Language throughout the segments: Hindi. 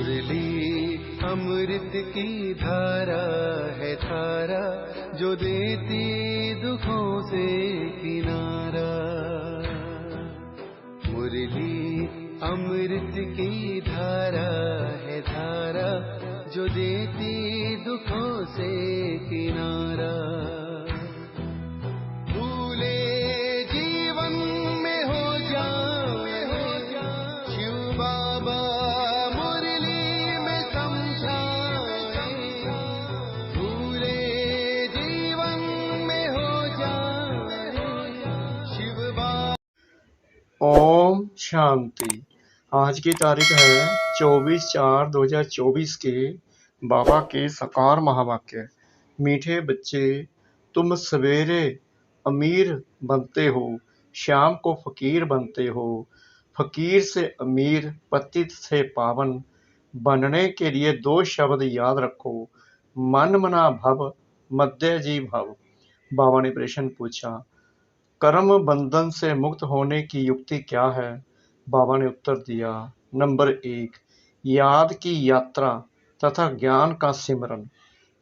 मुरली अमृत की धारा है धारा, जो देती दुखों से किनारा। मुरली अमृत की धारा है धारा, जो देती दुखों से किनारा। भूले जीवन में हो जाए शिव बाबा मुरली में समझाए। भूले जीवन में हो जाए शिव बाबा। ओम शांति। आज की तारीख है 24/4/2024 के बाबा के साकार महावाक्य। मीठे बच्चे, तुम सवेरे अमीर बनते हो, शाम को फकीर बनते हो। फकीर से अमीर, पतित से पावन बनने के लिए 2 शब्द याद रखो, मन मना भव, मध्य जी भव। बाबा ने प्रश्न पूछा, कर्म बंधन से मुक्त होने की युक्ति क्या है? बाबा ने उत्तर दिया, नंबर 1, याद की यात्रा तथा ज्ञान का सिमरन।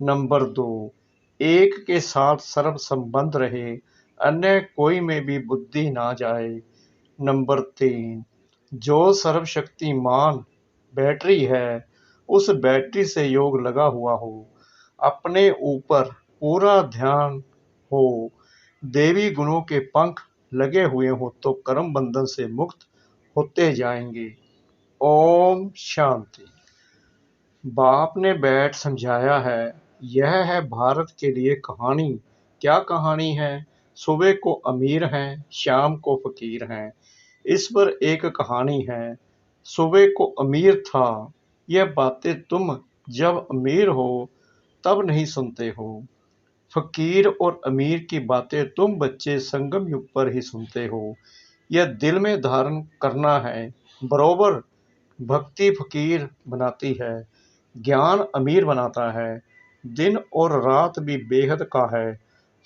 नंबर 2, एक के साथ सर्व संबंध रहे, अन्य कोई में भी बुद्धि ना जाए। नंबर 3, जो सर्वशक्तिमान बैटरी है, उस बैटरी से योग लगा हुआ हो, अपने ऊपर पूरा ध्यान हो, देवी गुणों के पंख लगे हुए हो, तो कर्म बंधन से मुक्त होते जाएंगे। ओम शांति। बाप ने बैठ समझाया है, यह है भारत के लिए कहानी। क्या कहानी है? सुबह को अमीर हैं, शाम को फकीर हैं। इस पर एक कहानी है। सुबह को अमीर था। यह बातें तुम जब अमीर हो तब नहीं सुनते हो। फकीर और अमीर की बातें तुम बच्चे संगम युग पर ही सुनते हो। यह दिल में धारण करना है। बरोबर भक्ति फकीर बनाती है, ज्ञान अमीर बनाता है। दिन और रात भी बेहद का है।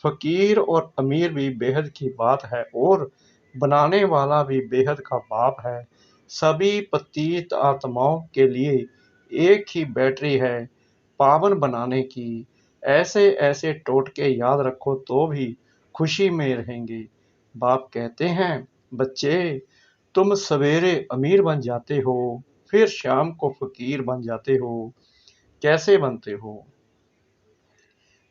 फकीर और अमीर भी बेहद की बात है, और बनाने वाला भी बेहद का बाप है। सभी पतित आत्माओं के लिए एक ही बैटरी है पावन बनाने की। ऐसे ऐसे टोटके याद रखो तो भी खुशी में रहेंगे। बाप कहते हैं, बच्चे, तुम सवेरे अमीर बन जाते हो, फिर शाम को फकीर बन जाते हो। कैसे बनते हो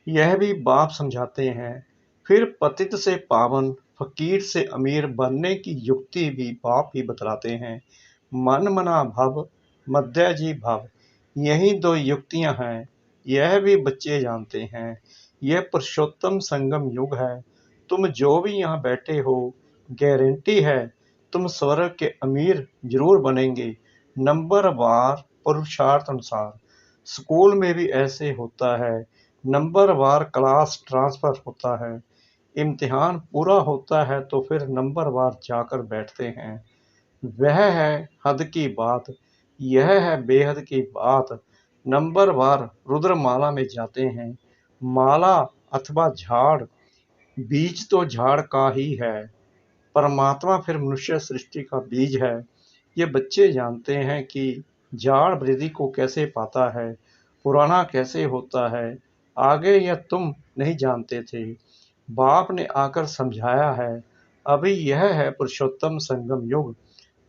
यह भी बाप समझाते हैं। फिर पतित से पावन, फकीर से अमीर बनने की युक्ति भी बाप ही बतलाते हैं। मन मना भव, मध्य जी भव, यही 2 युक्तियां हैं। यह भी बच्चे जानते हैं। यह पुरुषोत्तम संगम युग है। तुम जो भी यहाँ बैठे हो, गारंटी है तुम स्वर्ग के अमीर जरूर बनेंगे, नंबर वार पुरुषार्थ अनुसार। स्कूल में भी ऐसे होता है, नंबर वार क्लास ट्रांसफर होता है। इम्तिहान पूरा होता है तो फिर नंबर वार जाकर बैठते हैं। वह है हद की बात, यह है बेहद की बात। नंबर वार रुद्रमाला में जाते हैं। माला अथवा झाड़, बीज तो झाड़ का ही है। परमात्मा फिर मनुष्य सृष्टि का बीज है। ये बच्चे जानते हैं कि झाड़ वृद्धि को कैसे पाता है, पुराना कैसे होता है। आगे यह तुम नहीं जानते थे, बाप ने आकर समझाया है। अभी यह है पुरुषोत्तम संगम युग।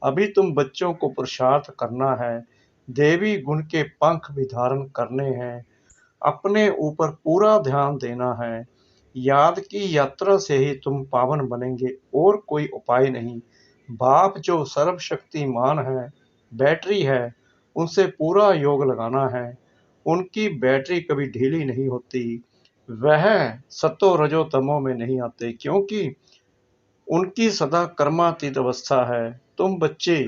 अभी तुम बच्चों को पुरुषार्थ करना है, देवी गुण के पंख भी धारण करने हैं, अपने ऊपर पूरा ध्यान देना है। याद की यात्रा से ही तुम पावन बनेंगे, और कोई उपाय नहीं। बाप जो सर्वशक्तिमान है, बैटरी है, उनसे पूरा योग लगाना है। उनकी बैटरी कभी ढीली नहीं होती। वह सतो रजो तमो में नहीं आते, क्योंकि उनकी सदा कर्मातीत अवस्था है। तुम बच्चे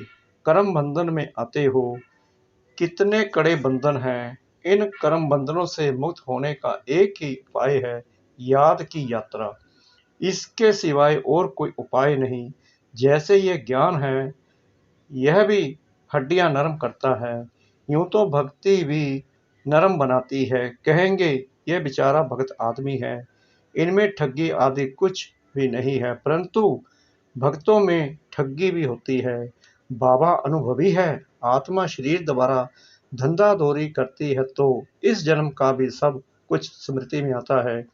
कर्म बंधन में आते हो। कितने कड़े बंधन हैं। इन कर्म बंधनों से मुक्त होने का एक ही उपाय है, याद की यात्रा। इसके सिवाय और कोई उपाय नहीं। जैसे ये ज्ञान है, यह भी हड्डियां नरम करता है, यूं तो भक्ति भी नरम बनाती है। कहेंगे यह बेचारा भक्त आदमी है, इनमें ठगी आदि कुछ भी नहीं है, परंतु भक्तों में ठगी भी होती है। बाबा अनुभवी है, आत्मा शरीर द्वारा धंधा दौरी करती है तो इस जन्म का भी सब कुछ स्मृति में आता है।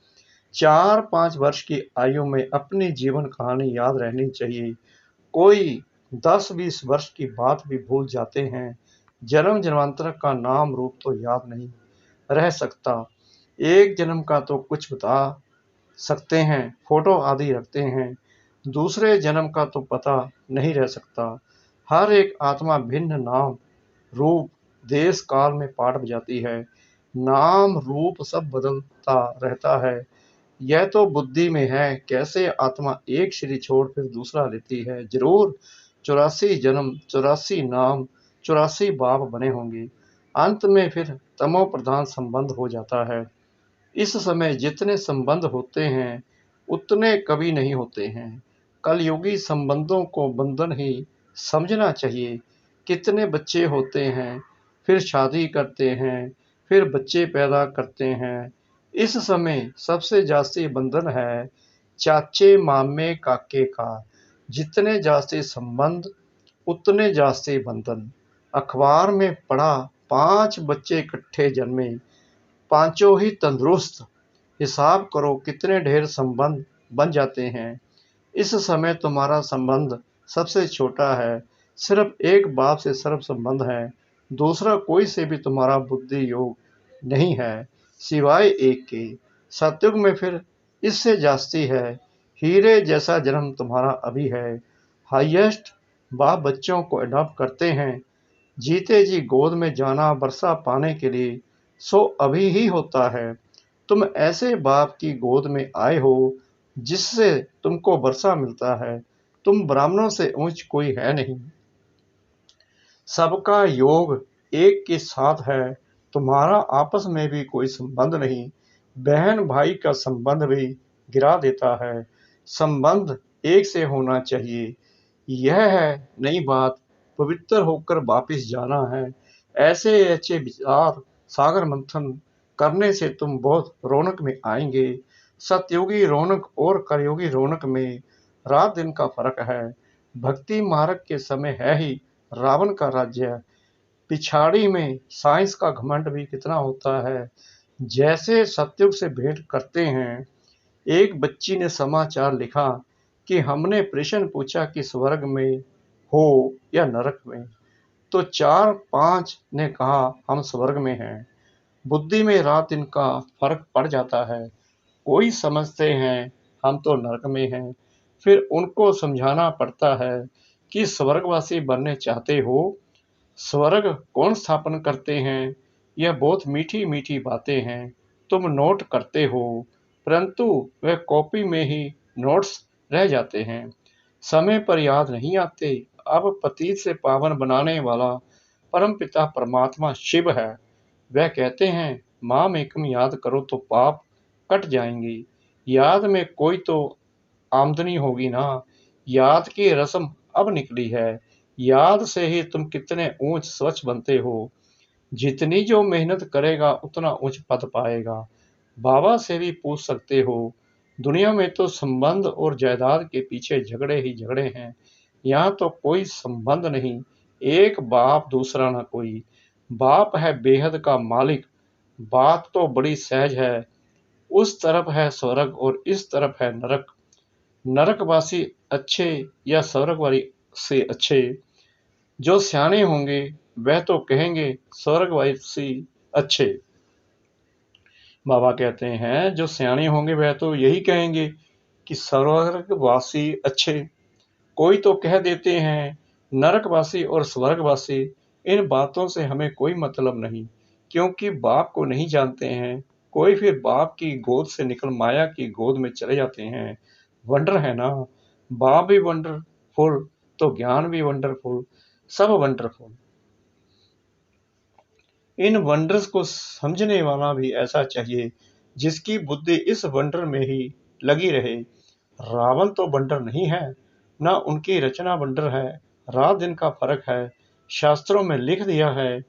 4-5 वर्ष की आयु में अपनी जीवन कहानी याद रहनी चाहिए। कोई 10-20 वर्ष की बात भी भूल जाते हैं। जन्म जन्मांतर का नाम रूप तो याद नहीं रह सकता। एक जन्म का तो कुछ बता सकते हैं, फोटो आदि रखते हैं, दूसरे जन्म का तो पता नहीं रह सकता। हर एक आत्मा भिन्न नाम रूप देश काल में पाठ बजाती है। नाम रूप सब बदलता रहता है। यह तो बुद्धि में है, कैसे आत्मा एक शरीर छोड़ फिर दूसरा लेती है। जरूर 84 जन्म, 84 नाम, 84 बाप बने होंगे। अंत में फिर तमो प्रधान संबंध हो जाता है। इस समय जितने संबंध होते हैं उतने कभी नहीं होते हैं। कलयुगी संबंधों को बंधन ही समझना चाहिए। कितने बच्चे होते हैं, फिर शादी करते हैं, फिर बच्चे पैदा करते हैं। इस समय सबसे जास्ती बंधन है चाचे मामे काके का। जितने जास्ती संबंध उतने जास्ती बंधन। अखबार में पढ़ा 5 बच्चे इकट्ठे जन्मे, पांचों ही तंदुरुस्त। हिसाब करो कितने ढेर संबंध बन जाते हैं। इस समय तुम्हारा संबंध सबसे छोटा है। सिर्फ एक बाप से सर्व संबंध है। दूसरा कोई से भी तुम्हारा बुद्धि योग नहीं है सिवाय एक के। सतयुग में फिर इससे जास्ती है। हीरे जैसा जन्म तुम्हारा अभी है। हाईएस्ट बाप बच्चों को अडॉप्ट करते हैं। जीते जी गोद में जाना वर्षा पाने के लिए सो अभी ही होता है। तुम ऐसे बाप की गोद में आए हो जिससे तुमको वर्षा मिलता है। तुम ब्राह्मणों से ऊंच कोई है नहीं। सबका योग एक के साथ है। तुम्हारा आपस में भी कोई संबंध नहीं। बहन भाई का संबंध भी गिरा देता है। संबंध एक से होना चाहिए। यह है नई बात। पवित्र होकर वापिस जाना है। ऐसे अच्छे विचार सागर मंथन करने से तुम बहुत रौनक में आएंगे। सतयुगी रौनक और कलयुगी रौनक में रात दिन का फर्क है। भक्ति मार्ग के समय है ही रावण का राज्य। पिछाड़ी में साइंस का घमंड भी कितना होता है। जैसे सतयुग से भेंट करते हैं। एक बच्ची ने समाचार लिखा कि हमने प्रश्न पूछा कि स्वर्ग में हो या नरक में, तो 4-5 ने कहा हम स्वर्ग में हैं। बुद्धि में रात दिन का फर्क पड़ जाता है। कोई समझते हैं हम तो नरक में हैं। फिर उनको समझाना पड़ता है कि स्वर्गवासी बनने चाहते हो। स्वर्ग कौन स्थापन करते हैं? यह बहुत मीठी मीठी बातें हैं। तुम नोट करते हो, परंतु वह कॉपी में ही नोट्स रह जाते हैं, समय पर याद नहीं आते। अब पतित से पावन बनाने वाला परमपिता परमात्मा शिव है। वह कहते हैं माम एकम याद करो तो पाप कट जाएंगे। याद में कोई तो आमदनी होगी ना। याद की रस्म अब निकली है। याद से ही तुम कितने ऊंच स्वच्छ बनते हो। जितनी जो मेहनत करेगा उतना ऊंच पद पाएगा। बाबा से भी पूछ सकते हो। दुनिया में तो संबंध और जायदाद के पीछे झगड़े ही झगड़े हैं। यहाँ तो कोई संबंध नहीं। एक बाप दूसरा ना कोई। बाप है बेहद का मालिक। बात तो बड़ी सहज है। उस तरफ है स्वर्ग और इस तरफ है नरक। नरकवासी अच्छे या स्वर्गवासी से अच्छे? जो सियाने होंगे वह तो कहेंगे स्वर्गवासी अच्छे। बाबा कहते हैं जो सियाने होंगे वह तो यही कहेंगे कि स्वर्गवासी अच्छे। कोई तो कह देते हैं नरकवासी और स्वर्गवासी। इन बातों से हमें कोई मतलब नहीं, क्योंकि बाप को नहीं जानते हैं। कोई फिर बाप की गोद से निकल माया की गोद में चले जाते हैं। वंडर है ना। बाप भी वंडरफुल तो ज्ञान भी वंडरफुल, सब वंडरफुल। इन वंडर्स को समझने वाला भी ऐसा चाहिए जिसकी बुद्धि इस वंडर में ही लगी रहे। रावण तो वंडर नहीं है, ना उनकी रचना वंडर है। रात दिन का फर्क है। शास्त्रों में लिख दिया है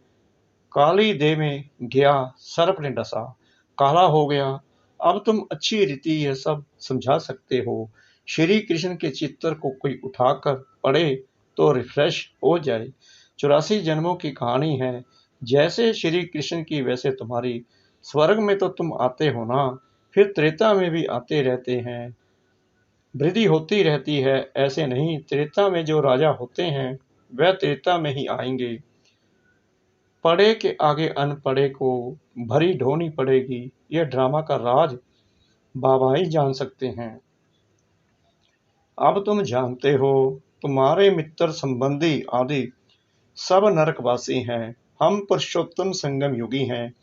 काली देह में गया सर्प ने डसा, काला हो गया। अब तुम अच्छी रीति यह सब समझा सकते हो। श्री कृष्ण के चित्र को कोई उठाकर पढ़े तो रिफ्रेश हो जाए। 84 जन्मों की कहानी है। जैसे श्री कृष्ण की वैसे तुम्हारी। स्वर्ग में तो तुम आते हो ना, फिर त्रेता में भी आते रहते हैं, वृद्धि होती रहती है। ऐसे नहीं, त्रेता में जो राजा होते हैं वह त्रेता में ही आएंगे। पढ़े के आगे अनपढ़े को भरी ढोनी पड़ेगी। यह ड्रामा का राज बाबा ही जान सकते हैं। अब तुम जानते हो, तुम्हारे मित्र संबंधी आदि सब नरकवासी हैं। हम पुरुषोत्तम संगम युगी हैं,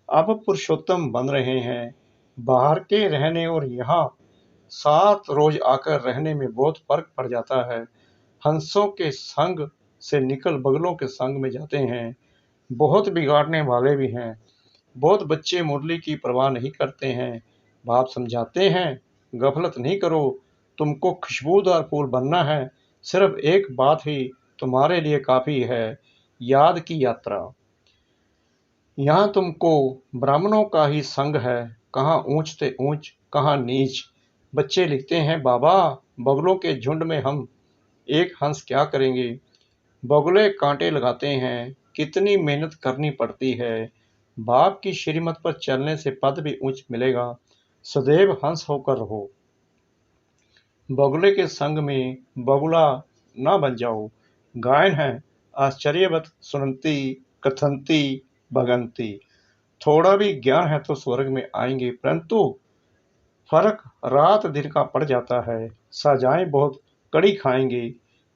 अब पुरुषोत्तम बन रहे हैं। बाहर के रहने और यहाँ 7 रोज आकर रहने में बहुत फर्क पड़ जाता है। हंसों के संग से निकल बगलों के संग में जाते हैं। बहुत बिगाड़ने वाले भी हैं। बहुत बच्चे मुरली की परवाह नहीं करते हैं। बाप समझाते हैं, गफलत नहीं करो, तुमको खुशबूदार फूल बनना है। सिर्फ एक बात ही तुम्हारे लिए काफी है, याद की यात्रा। यहाँ तुमको ब्राह्मणों का ही संग है, कहाँ ऊंच ते ऊंच, कहाँ नीच। बच्चे लिखते हैं, बाबा बगलों के झुंड में हम एक हंस क्या करेंगे। बगुले कांटे लगाते हैं, कितनी मेहनत करनी पड़ती है। बाप की श्रीमत पर चलने से पद भी ऊंच मिलेगा। सदैव हंस होकर रहो। बगुले के संग में बगुला ना बन जाओ। गायन है, आश्चर्यवत सुनती कथंती भगंती। थोड़ा भी ज्ञान है तो स्वर्ग में आएंगे, परंतु फर्क रात दिन का पड़ जाता है। सजाएं बहुत कड़ी खाएंगे।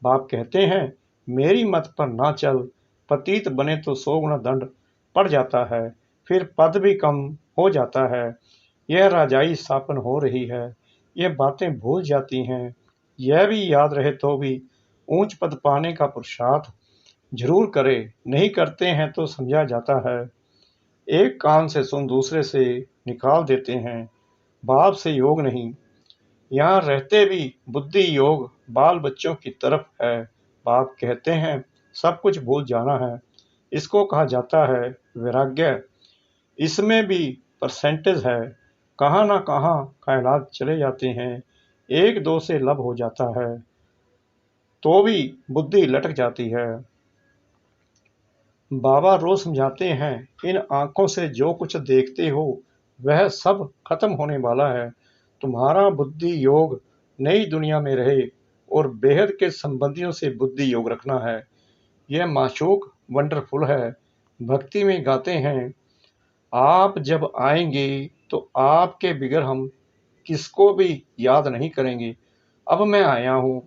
बाप कहते हैं, मेरी मत पर ना चल, पतित बने तो 100 गुना दंड पड़ जाता है, फिर पद भी कम हो जाता है। यह राजाई स्थापन हो रही है, यह बातें भूल जाती हैं। यह भी याद रहे तो भी ऊंच पद पाने का पुरुषार्थ जरूर करे, नहीं करते हैं तो समझा जाता है। एक कान से सुन दूसरे से निकाल देते हैं। बाप से योग नहीं, यहाँ रहते भी बुद्धि योग बाल बच्चों की तरफ है। बाप कहते हैं, सब कुछ भूल जाना है। इसको कहा जाता है वैराग्य। इसमें भी परसेंटेज है। कहाँ ना कहाँ कायनात चले जाते हैं, 1-2 से लब हो जाता है तो भी बुद्धि लटक जाती है। बाबा रोज समझाते हैं, इन आंखों से जो कुछ देखते हो वह सब खत्म होने वाला है। तुम्हारा बुद्धि योग नई दुनिया में रहे और बेहद के संबंधियों से बुद्धि योग रखना है। यह माशूक वंडरफुल है। भक्ति में गाते हैं, आप जब आएंगे तो आपके बिगर हम किसको भी याद नहीं करेंगे। अब मैं आया हूँ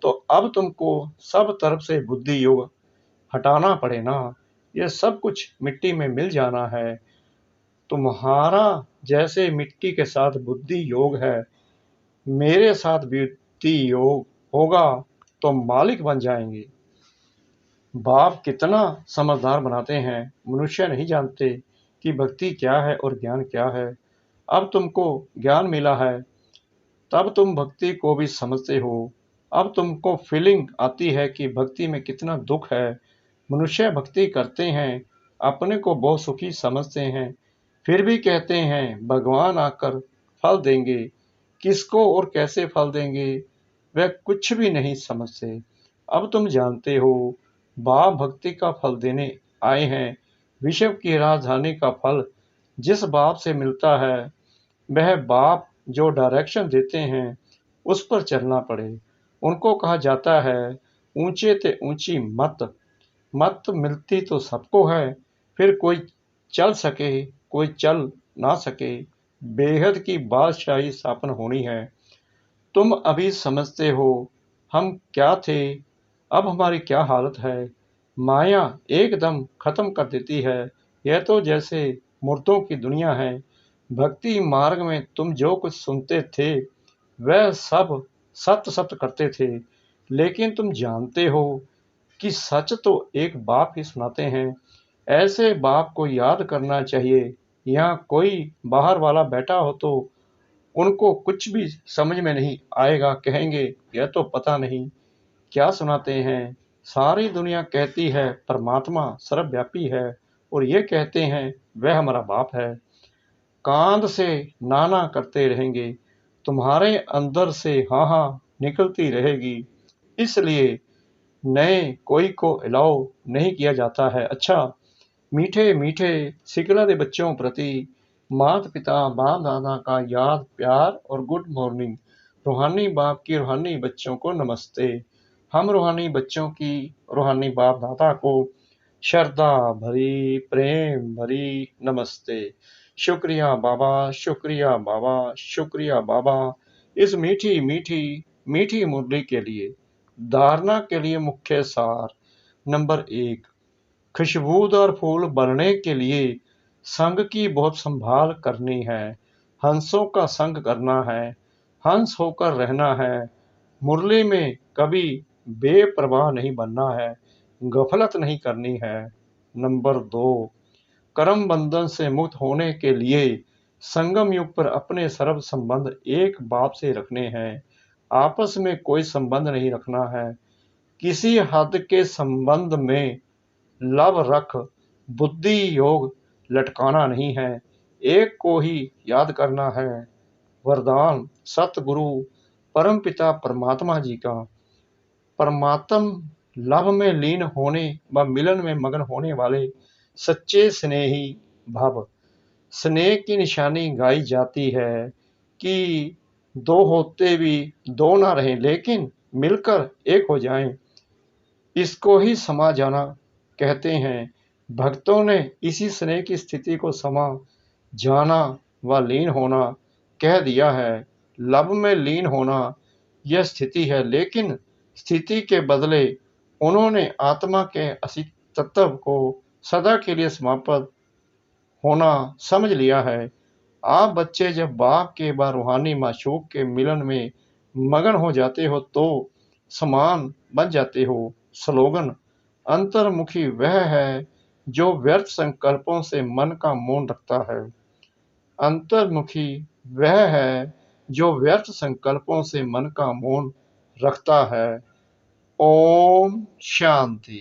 तो अब तुमको सब तरफ से बुद्धि योग हटाना पड़े ना। यह सब कुछ मिट्टी में मिल जाना है। तुम्हारा जैसे मिट्टी के साथ बुद्धि योग है, मेरे साथ बुद्धि योग होगा तो मालिक बन जाएंगे। बाप कितना समझदार बनाते हैं। मनुष्य नहीं जानते कि भक्ति क्या है और ज्ञान क्या है। अब तुमको ज्ञान मिला है, तब तुम भक्ति को भी समझते हो। अब तुमको फीलिंग आती है कि भक्ति में कितना दुख है। मनुष्य भक्ति करते हैं, अपने को बहुत सुखी समझते हैं, फिर भी कहते हैं भगवान आकर फल देंगे। किसको और कैसे फल देंगे वह कुछ भी नहीं समझते। अब तुम जानते हो, बाप भक्ति का फल देने आए हैं। विश्व की राजधानी का फल जिस बाप से मिलता है, वह बाप जो डायरेक्शन देते हैं उस पर चलना पड़े। उनको कहा जाता है, ऊंचे ते ऊंची मत। मत मिलती तो सबको है, फिर कोई चल सके कोई चल ना सके। बेहद की बादशाही स्थापन होनी है। तुम अभी समझते हो हम क्या थे, अब हमारी क्या हालत है। माया एकदम खत्म कर देती है। यह तो जैसे मूर्तों की दुनिया है। भक्ति मार्ग में तुम जो कुछ सुनते थे वह सब सत्य सत्य करते थे, लेकिन तुम जानते हो कि सच तो एक बाप ही सुनाते हैं। ऐसे बाप को याद करना चाहिए। यहाँ कोई बाहर वाला बैठा हो तो उनको कुछ भी समझ में नहीं आएगा, कहेंगे यह तो पता नहीं क्या सुनाते हैं। सारी दुनिया कहती है परमात्मा सर्वव्यापी है और ये कहते हैं वह हमारा बाप है। कांध से नाना करते रहेंगे, तुम्हारे अंदर से हाँ हाँ निकलती रहेगी। इसलिए नए कोई को अलाउ नहीं किया जाता है। अच्छा, मीठे मीठे सिकला ਦੇ बच्चों प्रति माता पिता बाप दादा का याद प्यार और गुड मॉर्निंग। रूहानी बाप की रूहानी बच्चों को नमस्ते। हम रूहानी बच्चों की रूहानी बाप दादा को श्रद्धा भरी प्रेम भरी नमस्ते। शुक्रिया बाबा, शुक्रिया बाबा, शुक्रिया बाबा इस मीठी मीठी मीठी मुरली के लिए। धारणा के लिए मुख्य सार। नंबर 1, खुशबूदार फूल बनने के लिए संग की बहुत संभाल करनी है। हंसों का संग करना है, हंस होकर रहना है। मुरली में कभी बेपरवाह नहीं बनना है, गफलत नहीं करनी है। नंबर 2, कर्म बंधन से मुक्त होने के लिए संगम युग पर अपने सर्व संबंध एक बाप से रखने हैं। आपस में कोई संबंध नहीं रखना है। किसी हद के संबंध में लव रख बुद्धि योग लटकाना नहीं है, एक को ही याद करना है। वरदान सतगुरु परमपिता परमात्मा जी का। परमात्म लव में लीन होने व मिलन में मगन होने वाले सच्चे स्नेही भव। स्नेह की निशानी गाई जाती है कि दो होते भी दो ना रहें, लेकिन मिलकर एक हो जाएं। इसको ही समा जाना कहते हैं। भक्तों ने इसी स्नेह की स्थिति को समा जाना व लीन होना कह दिया है। लव में लीन होना यह स्थिति है, लेकिन स्थिति के बदले उन्होंने आत्मा के अस्तित्व को सदा के लिए समाप्त होना समझ लिया है। आप बच्चे जब बाप के व रूहानी माशूक के मिलन में मगन हो जाते हो तो समान बन जाते हो। स्लोगन अंतर्मुखी वह है जो व्यर्थ संकल्पों से मन का मौन रखता है। अंतर्मुखी वह है जो व्यर्थ संकल्पों से मन का मौन रखता है। ओम शांति।